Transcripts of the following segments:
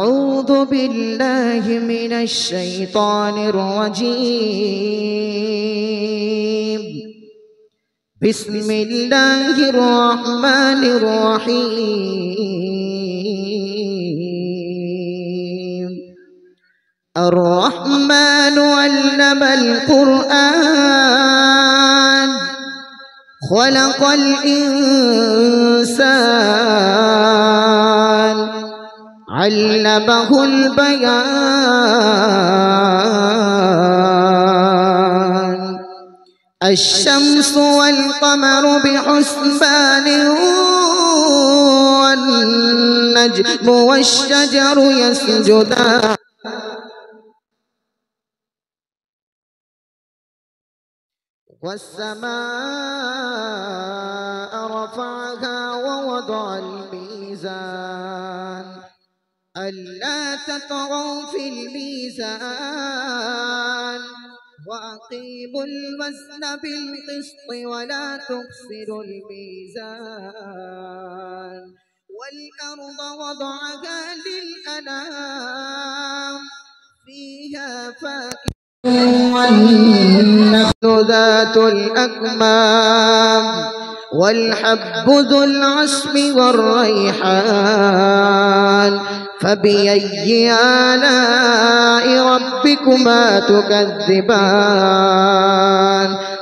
أعوذ بالله من الشيطان الرجيم بسم الله الرحمن الرحيم الرحمن علم القرآن خلق الإنسان علمه البيان الشمس والقمر بحسبان والنجم والشجر يسجدان والسماء رفعها ووضع الميزان ألا تطغوا في الميزان وأقيموا الوزن بالقسط ولا تخسروا الميزان والأرض وضعها للأنام فيها فاكهة والنخل ذات الأكمام والحب ذو العصف والريحان فبأي آلاء ربكما تكذبان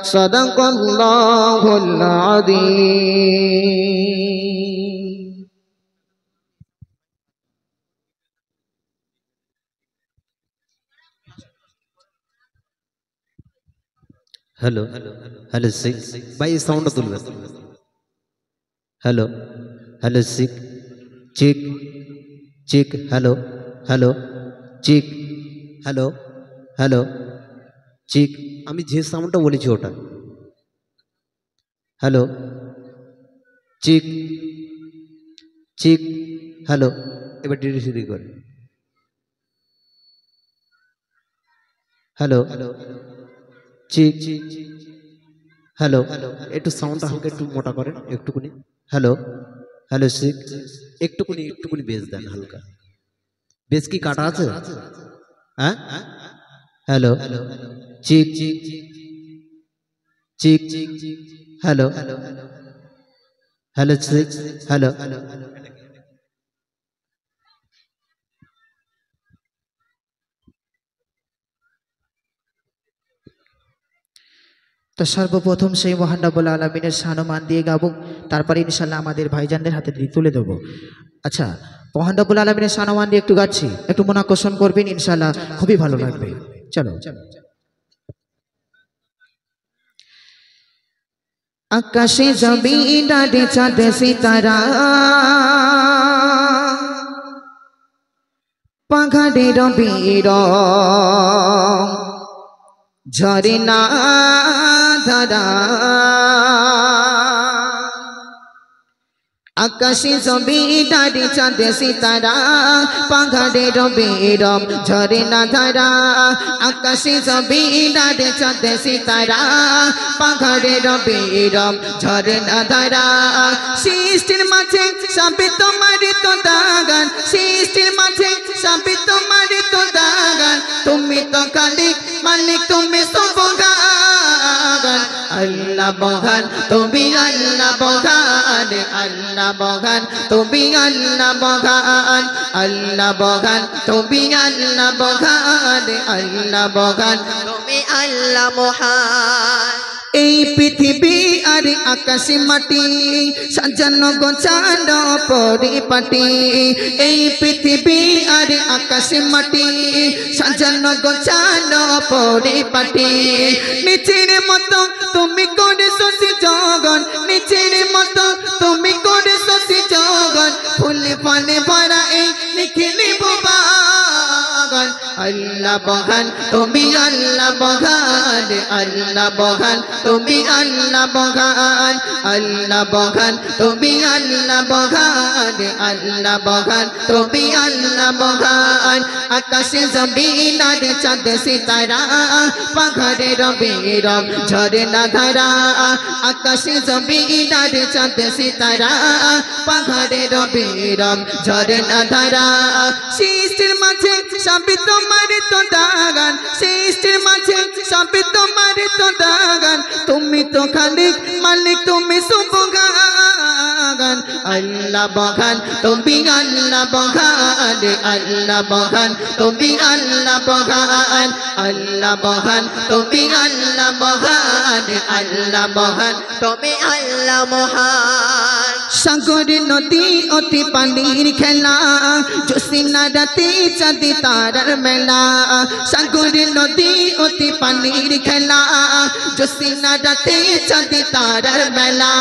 صدق الله العظيم. Hello hello सिक भाई sound तुलबे hello hello सिक चिक चिक हेलो हेलो चिक हेलो हेलो चिक আমি যে সাউন্ডটা বলেছি ওটা हेलो চিক চিক हेलो এবার ডিডি সিডি করে हेलो চিক हेलो একটু সাউন্ডটা হালকা একটু মোটা করেন একটুকুনি हेलो हेलो চিক একটুকুনি একটুকুনি বেস দেন হালকা বেস কি কাটা আছে হ্যাঁ हेलो চিক চিক हेलो हेलो চিক हेलो তো সর্বপ্রথম সেই মহান রব্বুল আলামিনের সম্মান দিয়ে গাবো, তারপরে ইনশাআল্লাহ আমাদের ভাইজানদের হাতে দিয়ে তুলে দেবো। আচ্ছা, মহান রব্বুল আলামিনের সম্মান দিয়ে একটু গাচ্ছি, একটু মনোকষণ করবেন, ইনশাআল্লাহ খুবই ভালো লাগবে। চলো চলো। আকাশে জমিন আরে চাঁদ সিতারা পাহাড়ে রবির ঝরনা ধারা আকাশে জমিন আরে চাঁদ সিতারা পাহাড়ে রবির ঝরনা ধারা আকাশে জমিন আরে চাঁদ সিতারা পাহাড়ে রবির ঝরনা ধারা সৃষ্টির মাঝে সবে তোমার তো দাগান সৃষ্টির মাঝে সবে তোমার তো দাগান তুমি তো খালিক মালিক তুমি সুবহান আল্লাহ মহান তুমি আল্লাহ মহান আল্লাহ মহান তুমি আল্লাহ মহান আল্লাহ মহান তুমি আল্লাহ মহান আল্লাহ মহান তুমি আল্লাহ মহান। এই পৃথিবী আর আকাশ মাটি সাজানো গোছানো পরিপাটি এই পৃথিবী আর আকাশ মাটি সাজানো গোছানো পরিপাটি নিচের মতো তুমি করেছো জগন নিচের মতো তুমি করেছো জগন ফুলে ফলে ভরা এই নিখিল বাগান আল্লাহ মহান তুমি আল্লাহ মহান আল্লাহ মহান তুমি আল্লাহ মহান আল্লাহ মহান তুমি আল্লাহ মহান আল্লাহ মহান তুমি আল্লাহ মহান আকাশে জমিন আর চাঁদ সিতারা পাহাড়ে রবে রব ঝরনা ধারা আকাশে জমিন আর চাঁদ সিতারা পাহাড়ে রবে রব ঝরনা ধারা সৃষ্টির মাঝে সবই তোমার তো দাগান সৃষ্টির মাঝে সবই তোমার তো দাগান তুমি তো খালিক মালিক তুমি সুবহান আল্লাহ মহান তুমি আল্লাহ মহান আল্লাহ মহান তুমি আল্লাহ মহান আল্লাহ মহান তুমি আল্লাহ মহান আল্লাহ মহান তুমি আল্লাহ মহান সাগর নদী অতি পানির খেলা জোসিনা রাতে চাঁদি তারার মেলা সাগর নদী অতি পানির খেলা জোসিনা রাতে চাঁদি তারার মেলা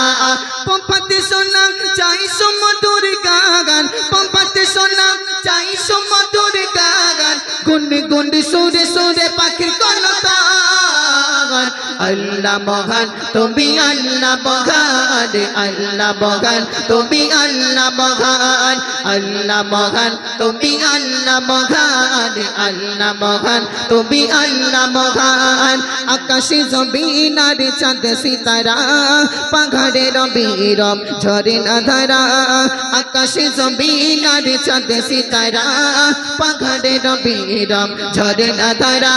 পম্পাতে সোনা চাই সমুদ্র গাগান পম্পাতে সোনা চাই সমুদ্র গাগান গুন গুন সুরে সুরে পাখির কলতান আল্লাহ মহান তুমি আল্লাহ মহান আল্লাহ মহান তুমি আল্লাহ মহান আল্লাহ মহান তুমি আল্লাহ মহান আল্লাহ মহান তুমি আল্লাহ মহান আকাশে জমিন আর চাঁদ সিতারা পাহাড়ে রবে রব ঝরনা ধারা আকাশে জমিন আর চাঁদ সিতারা পাহাড়ে রবে রব ঝরনা ধারা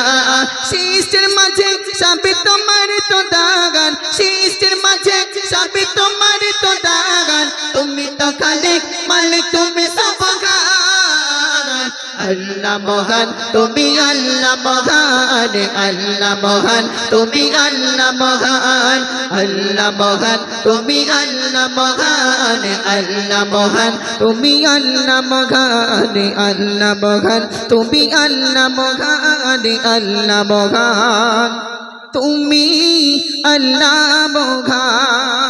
সৃষ্টির মাঝে সবই তোমার তো দাগান সৃষ্টির মাঝে সবই তোমার তো দাগান তুমি তো খালিক মালিক তুমি সুবহান আল্লাহ মহান তুমি আল্লাহ মহান আল্লাহ মহান তুমি আল্লাহ মহান আল্লাহ মহান তুমি আল্লাহ মহান আল্লাহ মহান তুমি আল্লাহ মহান আল্লাহ মহান তুমি আল্লাহ মহান আল্লাহ মহান তুমি আল্লাহ মহান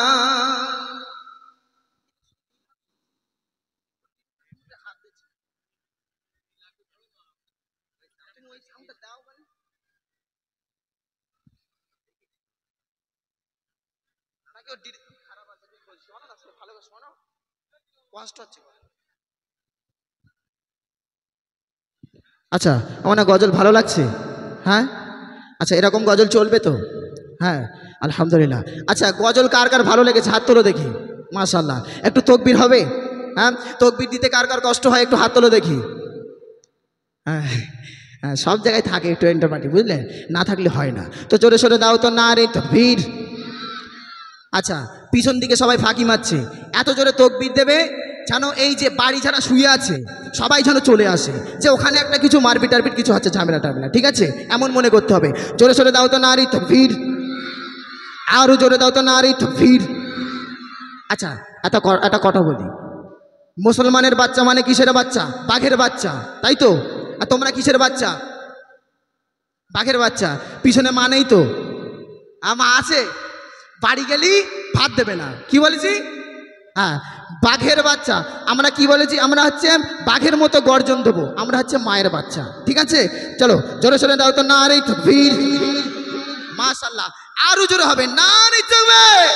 আচ্ছা আমার না গজল ভালো লাগছে হ্যাঁ আচ্ছা এরকম গজল চলবে তো হ্যাঁ আলহামদুলিল্লাহ আচ্ছা গজল কার কার ভালো লেগেছে হাত তোলো দেখি মাশাআল্লাহ একটু তকবীর হবে হ্যাঁ তকবীর দিতে কার কার কষ্ট হয় একটু হাত তোলো দেখি হ্যাঁ হ্যাঁ সব জায়গায় থাকে একটু এন্টারপার্টি বুঝলেন না থাকলে হয় না তো জোরে সোরে দাও তো না রে তকবীর আচ্ছা পিছন দিকে সবাই ফাঁকি মারছে এত জোরে তকবীর দেবে যেন এই যে বাড়ি যারা শুয়ে আছে সবাই যেন চলে আসে যে ওখানে একটা কিছু মারপিট টারপিট কিছু হচ্ছে ঝামেলা টামেলা ঠিক আছে এমন মনে করতে হবে জোরে সোরে দাও তো না রে তকবীর আরও জোরে দাও তো না রে তকবীর আচ্ছা একটা কথা বলি মুসলমানের বাচ্চা মানে কিসের বাচ্চা বাঘের বাচ্চা তাই তো আর তোমরা কিসের বাচ্চা বাঘের বাচ্চা পিছনে মানেই তো আমা আছে বাড়ি গেলি ভাত দেবে না কি বলেছি হ্যাঁ বাঘের বাচ্চা আমরা কি বলেছি আমরা হচ্ছে বাঘের মতো গর্জন দেবো আমরা হচ্ছে মায়ের বাচ্চা ঠিক আছে চলো জোরে সোরে দাও তো না রে তকবীর মাশাআল্লাহ আরো জোরে হবে না রে তকবীর